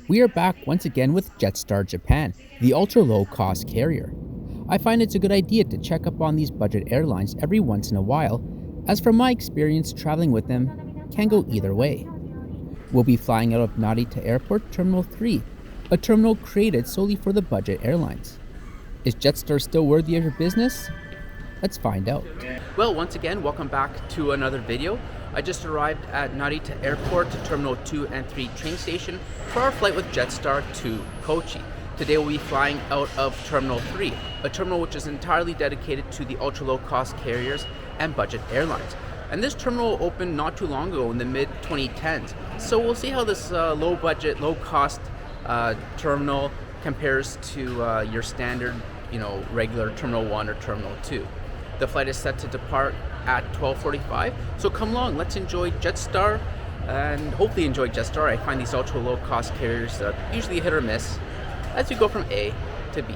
We are back once again with JetStar Japan, the ultra low cost carrier. I find it's a good idea to check up on these budget airlines every once in a while, as from my experience traveling with them can go either way. We'll be flying out of Narita Airport Terminal 3, a terminal created solely for the budget airlines. Is Jetstar still worthy of your business? Let's find out. Well, once again, welcome back to another video. I just arrived at Narita Airport, Terminal 2 and 3 train station for our flight with Jetstar to Kochi. Today we'll be flying out of Terminal 3, a terminal which is entirely dedicated to the ultra-low-cost carriers and budget airlines. And this terminal opened not too long ago in the mid-2010s. So we'll see how this low-budget, low-cost terminal compares to your standard, regular Terminal 1 or Terminal 2. The flight is set to depart at 12:45, so come along, let's enjoy Jetstar and hopefully enjoy Jetstar. I find these ultra low cost carriers usually hit or miss as you go from A to B.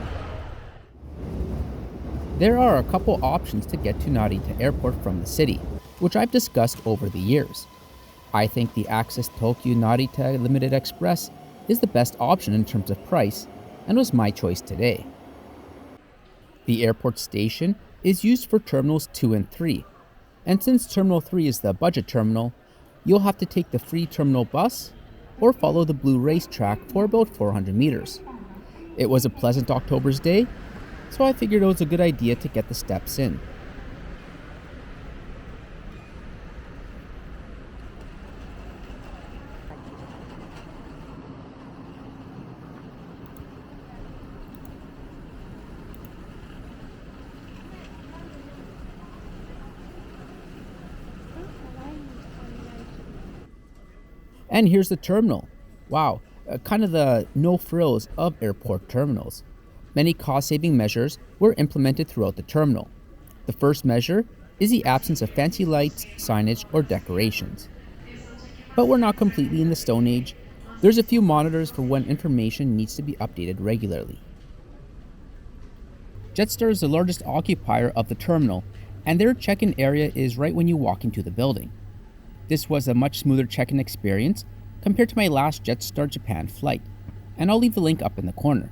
There are a couple options to get to Narita Airport from the city, which I've discussed over the years. I think the Access Tokyo Narita Limited Express is the best option in terms of price and was my choice today. The airport station is used for Terminals 2 and 3, and since Terminal 3 is the budget terminal, you'll have to take the free terminal bus or follow the blue racetrack for about 400 meters. It was a pleasant October's day, so I figured it was a good idea to get the steps in. And here's the terminal. Wow, kind of the no frills of airport terminals. Many cost-saving measures were implemented throughout the terminal. The first measure is the absence of fancy lights, signage, or decorations. But we're not completely in the Stone Age. There's a few monitors for when information needs to be updated regularly. Jetstar is the largest occupier of the terminal, and their check-in area is right when you walk into the building. This was a much smoother check-in experience compared to my last JetStar Japan flight, and I'll leave the link up in the corner.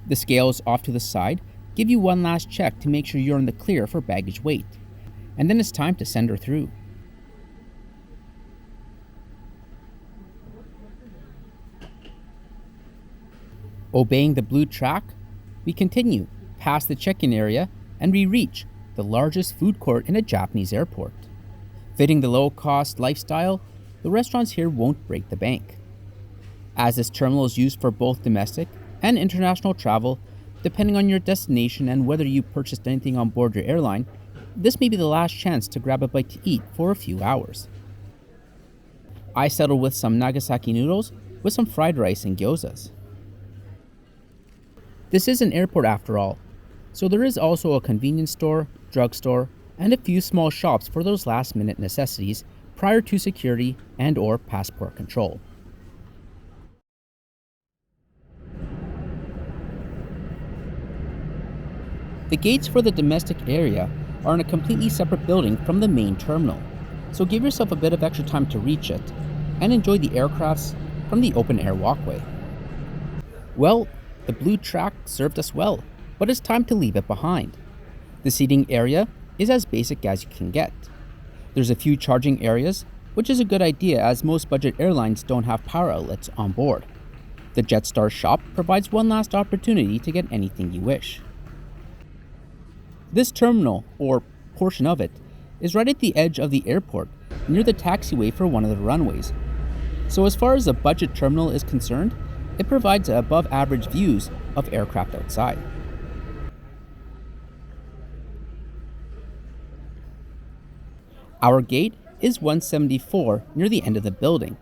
The scales off to the side give you one last check to make sure you're in the clear for baggage weight, and then it's time to send her through. Obeying the blue track, we continue past the check-in area and we reach the largest food court in a Japanese airport. Fitting the low-cost lifestyle, the restaurants here won't break the bank. As this terminal is used for both domestic and international travel, depending on your destination and whether you purchased anything on board your airline, this may be the last chance to grab a bite to eat for a few hours. I settled with some Nagasaki noodles with some fried rice and gyozas. This is an airport after all, so there is also a convenience store, drugstore, and a few small shops for those last-minute necessities prior to security and or passport control. The gates for the domestic area are in a completely separate building from the main terminal, so give yourself a bit of extra time to reach it and enjoy the aircrafts from the open-air walkway. Well, the blue track served us well, but it's time to leave it behind. The seating area is as basic as you can get. There's a few charging areas, which is a good idea as most budget airlines don't have power outlets on board. The JetStar shop provides one last opportunity to get anything you wish. This terminal, or portion of it, is right at the edge of the airport, near the taxiway for one of the runways. So as far as a budget terminal is concerned, it provides above average views of aircraft outside. Our gate is 174 near the end of the building.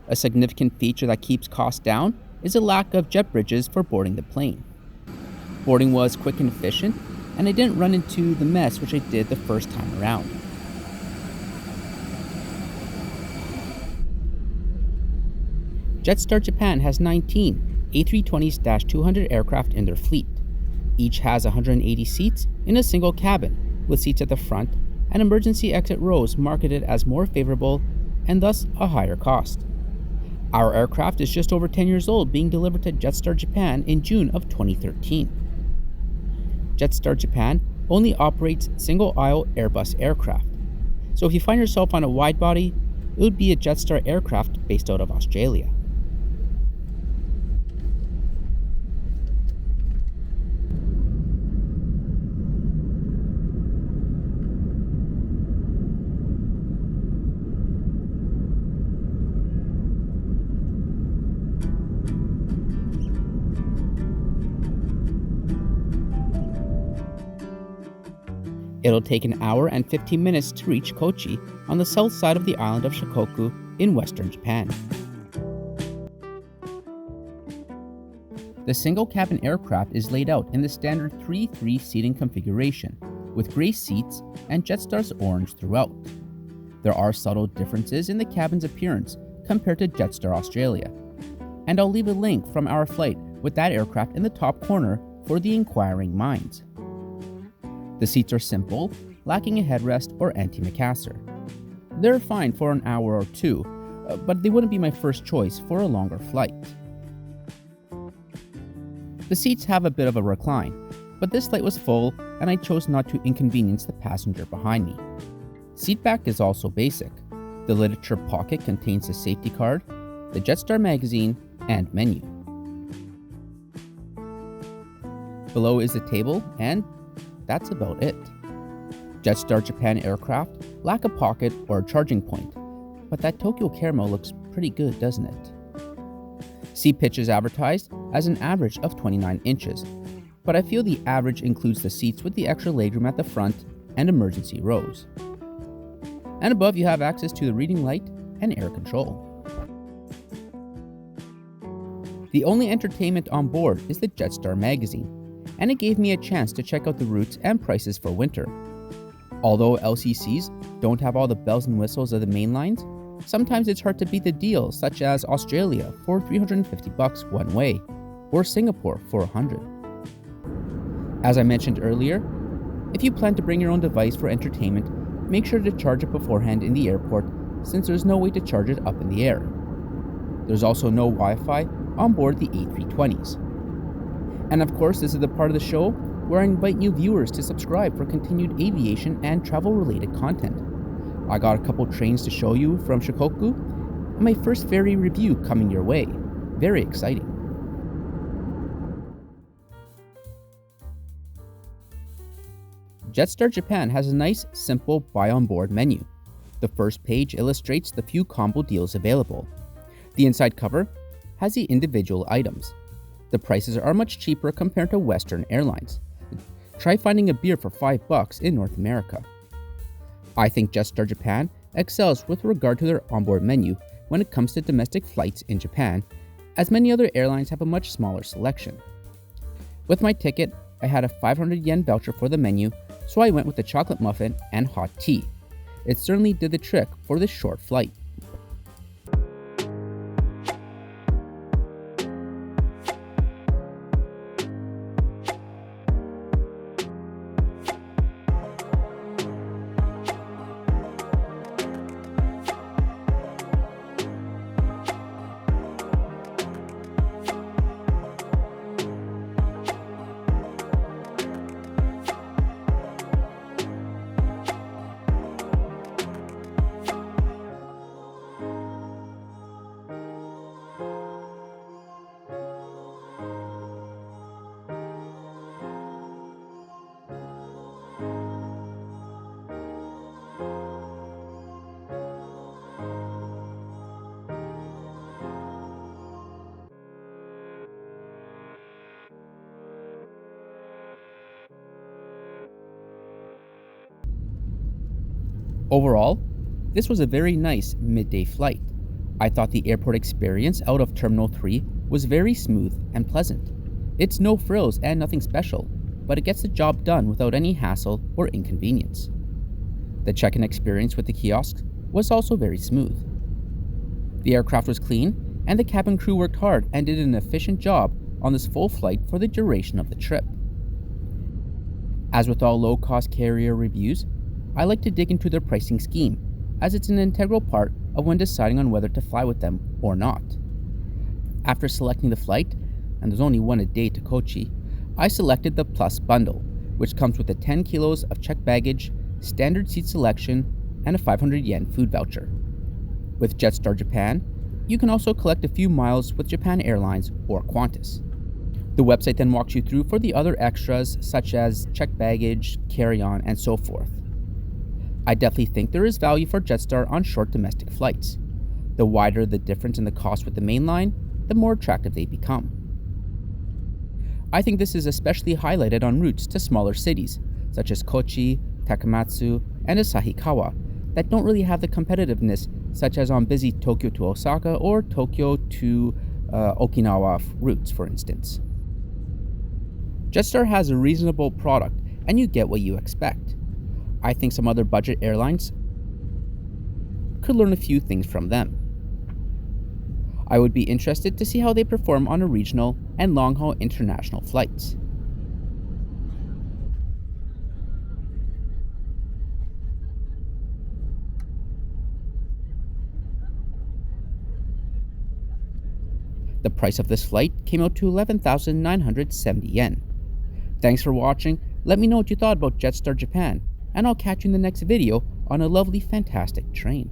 A significant feature that keeps costs down is a lack of jet bridges for boarding the plane. Boarding was quick and efficient, and I didn't run into the mess which I did the first time around. JetStar Japan has 19 A320-200 aircraft in their fleet. Each has 180 seats in a single cabin, with seats at the front and emergency exit rows marketed as more favorable and thus a higher cost. Our aircraft is just over 10 years old, being delivered to JetStar Japan in June of 2013. JetStar Japan only operates single-aisle Airbus aircraft, so if you find yourself on a wide-body, it would be a JetStar aircraft based out of Australia. It'll take an hour and 15 minutes to reach Kochi on the south side of the island of Shikoku in western Japan. The single-cabin aircraft is laid out in the standard 3-3 seating configuration, with gray seats and JetStar's orange throughout. There are subtle differences in the cabin's appearance compared to JetStar Australia, and I'll leave a link from our flight with that aircraft in the top corner for the inquiring minds. The seats are simple, lacking a headrest or antimacassar. They're fine for an hour or two, but they wouldn't be my first choice for a longer flight. The seats have a bit of a recline, but this flight was full and I chose not to inconvenience the passenger behind me. Seat back is also basic. The literature pocket contains a safety card, the JetStar magazine, and menu. Below is the table, and that's about it. JetStar Japan aircraft lack a pocket or a charging point, but that Tokyo Caramel looks pretty good, doesn't it? Seat pitch is advertised as an average of 29 inches, but I feel the average includes the seats with the extra legroom at the front and emergency rows. And above you have access to the reading light and air control. The only entertainment on board is the JetStar magazine, and it gave me a chance to check out the routes and prices for winter. Although LCCs don't have all the bells and whistles of the main lines, sometimes it's hard to beat the deals, such as Australia for $350 one way, or Singapore for $100. As I mentioned earlier, if you plan to bring your own device for entertainment, make sure to charge it beforehand in the airport, since there's no way to charge it up in the air. There's also no Wi-Fi on board the A320s. And of course, this is the part of the show where I invite new viewers to subscribe for continued aviation and travel-related content. I got a couple trains to show you from Shikoku, and my first ferry review coming your way. Very exciting. JetStar Japan has a nice, simple buy on board menu. The first page illustrates the few combo deals available. The inside cover has the individual items. The prices are much cheaper compared to Western airlines. Try finding a beer for $5 in North America. I think JetStar Japan excels with regard to their onboard menu when it comes to domestic flights in Japan, as many other airlines have a much smaller selection. With my ticket, I had a 500 yen voucher for the menu, so I went with the chocolate muffin and hot tea. It certainly did the trick for this short flight. Overall, this was a very nice midday flight. I thought the airport experience out of Terminal 3 was very smooth and pleasant. It's no frills and nothing special, but it gets the job done without any hassle or inconvenience. The check-in experience with the kiosks was also very smooth. The aircraft was clean, and the cabin crew worked hard and did an efficient job on this full flight for the duration of the trip. As with all low-cost carrier reviews, I like to dig into their pricing scheme, as it's an integral part of when deciding on whether to fly with them or not. After selecting the flight, and there's only one a day to Kochi, I selected the Plus bundle, which comes with a 10 kilos of checked baggage, standard seat selection, and a 500 yen food voucher. With JetStar Japan, you can also collect a few miles with Japan Airlines or Qantas. The website then walks you through for the other extras such as checked baggage, carry-on, and so forth. I definitely think there is value for JetStar on short domestic flights. The wider the difference in the cost with the mainline, the more attractive they become. I think this is especially highlighted on routes to smaller cities such as Kochi, Takamatsu, and Asahikawa that don't really have the competitiveness such as on busy Tokyo to Osaka or Tokyo to Okinawa routes, for instance. JetStar has a reasonable product and you get what you expect. I think some other budget airlines could learn a few things from them. I would be interested to see how they perform on a regional and long-haul international flights. The price of this flight came out to 11,970 yen. Thanks for watching. Let me know what you thought about JetStar Japan, and I'll catch you in the next video on a lovely, fantastic train.